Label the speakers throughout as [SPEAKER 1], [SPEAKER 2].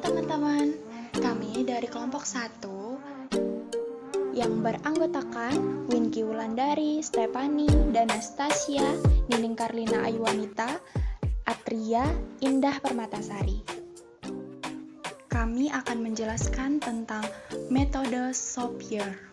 [SPEAKER 1] teman-teman, kami dari kelompok 1 yang beranggotakan Winky Wulandari, Stefani, dan Anastasia, Nining Karlina Ayuwanita, Atria, Indah Permatasari. Kami akan menjelaskan tentang metode Saussure.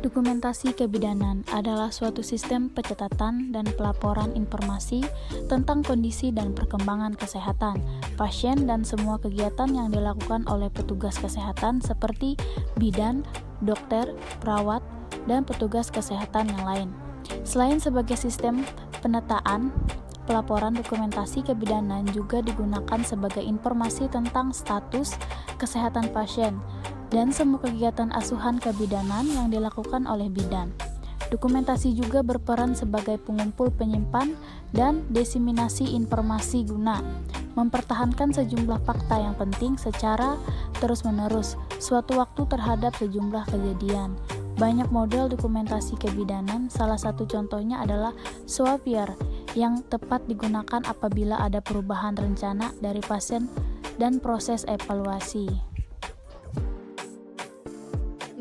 [SPEAKER 2] Dokumentasi kebidanan adalah suatu sistem pencatatan dan pelaporan informasi tentang kondisi dan perkembangan kesehatan pasien dan semua kegiatan yang dilakukan oleh petugas kesehatan seperti bidan, dokter, perawat, dan petugas kesehatan yang lain. Selain sebagai sistem penataan, pelaporan dokumentasi kebidanan juga digunakan sebagai informasi tentang status kesehatan pasien dan semua kegiatan asuhan kebidanan yang dilakukan oleh bidan. Dokumentasi juga berperan sebagai pengumpul, penyimpan, dan diseminasi informasi guna mempertahankan sejumlah fakta yang penting secara terus-menerus suatu waktu terhadap sejumlah kejadian. Banyak model dokumentasi kebidanan, salah satu contohnya adalah Saussure yang tepat digunakan apabila ada perubahan rencana dari pasien dan proses evaluasi.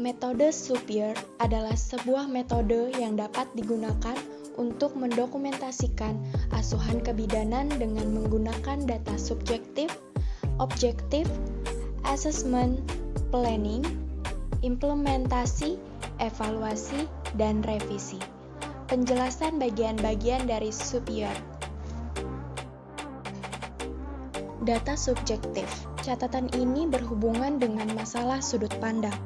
[SPEAKER 1] Metode Saussure adalah sebuah metode yang dapat digunakan untuk mendokumentasikan asuhan kebidanan dengan menggunakan data subjektif, objektif, assessment, planning, implementasi, evaluasi, dan revisi. Penjelasan bagian-bagian dari Saussure. Data subjektif. Catatan ini berhubungan dengan masalah sudut pandang.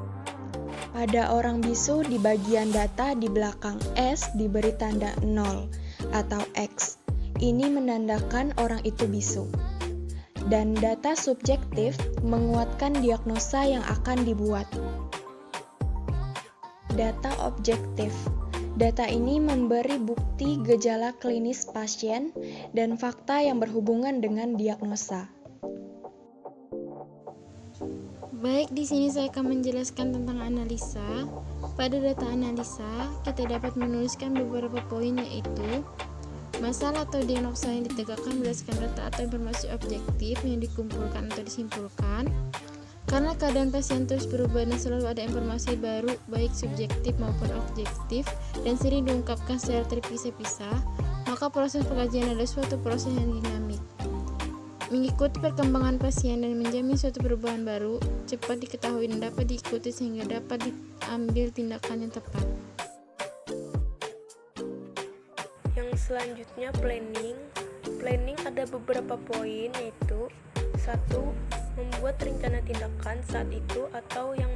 [SPEAKER 1] Pada orang bisu di bagian data di belakang S diberi tanda 0 atau X. Ini menandakan orang itu bisu. Dan data subjektif menguatkan diagnosa yang akan dibuat. Data objektif. Data ini memberi bukti gejala klinis pasien dan fakta yang berhubungan dengan diagnosa.
[SPEAKER 3] Baik, di sini saya akan menjelaskan tentang analisa. Pada data analisa, kita dapat menuliskan beberapa poin, yaitu masalah atau diagnosa yang ditegakkan berdasarkan data atau informasi objektif yang dikumpulkan atau disimpulkan. Karena keadaan pasien terus berubah dan selalu ada informasi baru, baik subjektif maupun objektif, dan sering diungkapkan secara terpisah-pisah, maka proses pengkajian adalah suatu proses yang dinamik. Mengikuti perkembangan pasien dan menjamin suatu perubahan baru cepat diketahui dan dapat diikuti sehingga dapat diambil tindakan yang tepat.
[SPEAKER 4] Yang selanjutnya planning. Planning ada beberapa poin, yaitu 1. Membuat rencana tindakan saat itu atau yang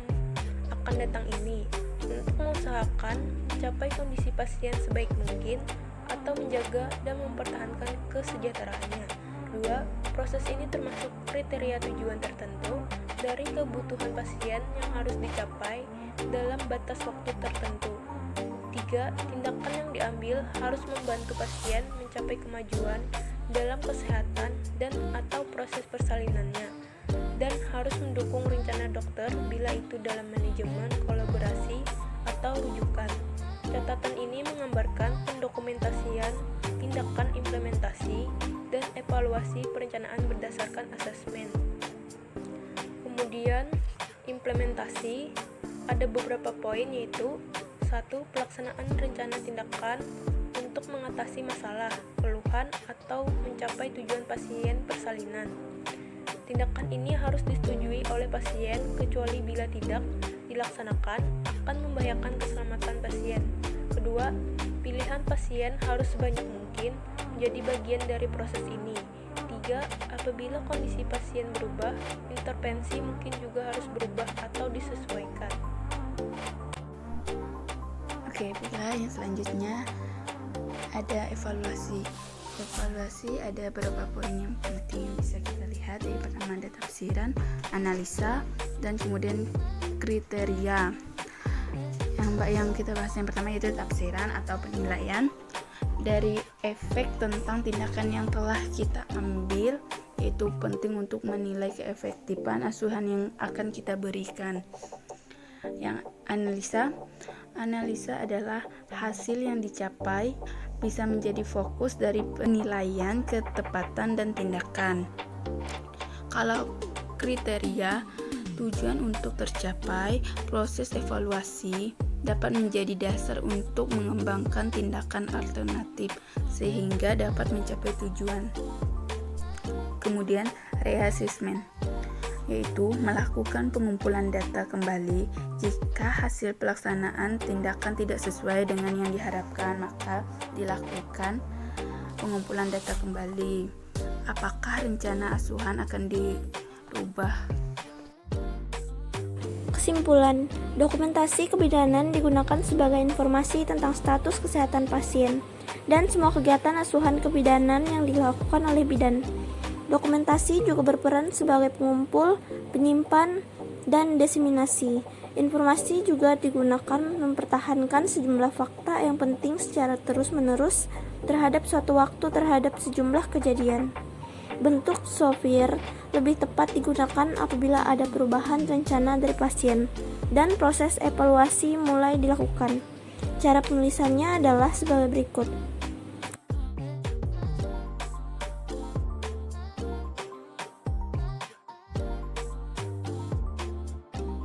[SPEAKER 4] akan datang ini untuk mengusahakan mencapai kondisi pasien sebaik mungkin atau menjaga dan mempertahankan kesejahteraannya. 2. Proses ini termasuk kriteria tujuan tertentu dari kebutuhan pasien yang harus dicapai dalam batas waktu tertentu. 3. Tindakan yang diambil harus membantu pasien mencapai kemajuan dalam kesehatan dan atau proses persalinannya, dan harus mendukung rencana dokter bila itu dalam manajemen, kolaborasi, atau rujukan. Catatan ini menggambarkan pendokumentasian tindakan implementasi dan evaluasi perencanaan berdasarkan asesmen. Kemudian implementasi ada beberapa poin, yaitu 1. Pelaksanaan rencana tindakan untuk mengatasi masalah, keluhan, atau mencapai tujuan pasien persalinan. Tindakan ini harus disetujui oleh pasien, kecuali bila tidak dilaksanakan akan membahayakan keselamatan pasien. Kedua, pilihan pasien harus sebanyak mungkin menjadi bagian dari proses ini. 3. Apabila kondisi pasien berubah, intervensi mungkin juga harus berubah atau disesuaikan.
[SPEAKER 5] Oke, baiklah, yang selanjutnya ada evaluasi. Evaluasi ada beberapa poin yang penting yang bisa kita lihat. Yang pertama ada tafsiran, analisa, dan kemudian kriteria. Yang kita bahas yang pertama yaitu tafsiran atau penilaian dari efek tentang tindakan yang telah kita ambil, yaitu penting untuk menilai keefektifan asuhan yang akan kita berikan. Yang analisa adalah hasil yang dicapai bisa menjadi fokus dari penilaian ketepatan dan tindakan. Kalau kriteria tujuan untuk tercapai, proses evaluasi dapat menjadi dasar untuk mengembangkan tindakan alternatif sehingga dapat mencapai tujuan. Kemudian, reassessment, yaitu melakukan pengumpulan data kembali. Jika hasil pelaksanaan tindakan tidak sesuai dengan yang diharapkan, maka dilakukan pengumpulan data kembali. Apakah rencana asuhan akan dirubah?
[SPEAKER 6] Kesimpulan, dokumentasi kebidanan digunakan sebagai informasi tentang status kesehatan pasien dan semua kegiatan asuhan kebidanan yang dilakukan oleh bidan. Dokumentasi juga berperan sebagai pengumpul, penyimpan, dan diseminasi. Informasi juga digunakan mempertahankan sejumlah fakta yang penting secara terus-menerus terhadap suatu waktu terhadap sejumlah kejadian. Bentuk software lebih tepat digunakan apabila ada perubahan rencana dari pasien dan proses evaluasi mulai dilakukan. Cara penulisannya adalah sebagai berikut.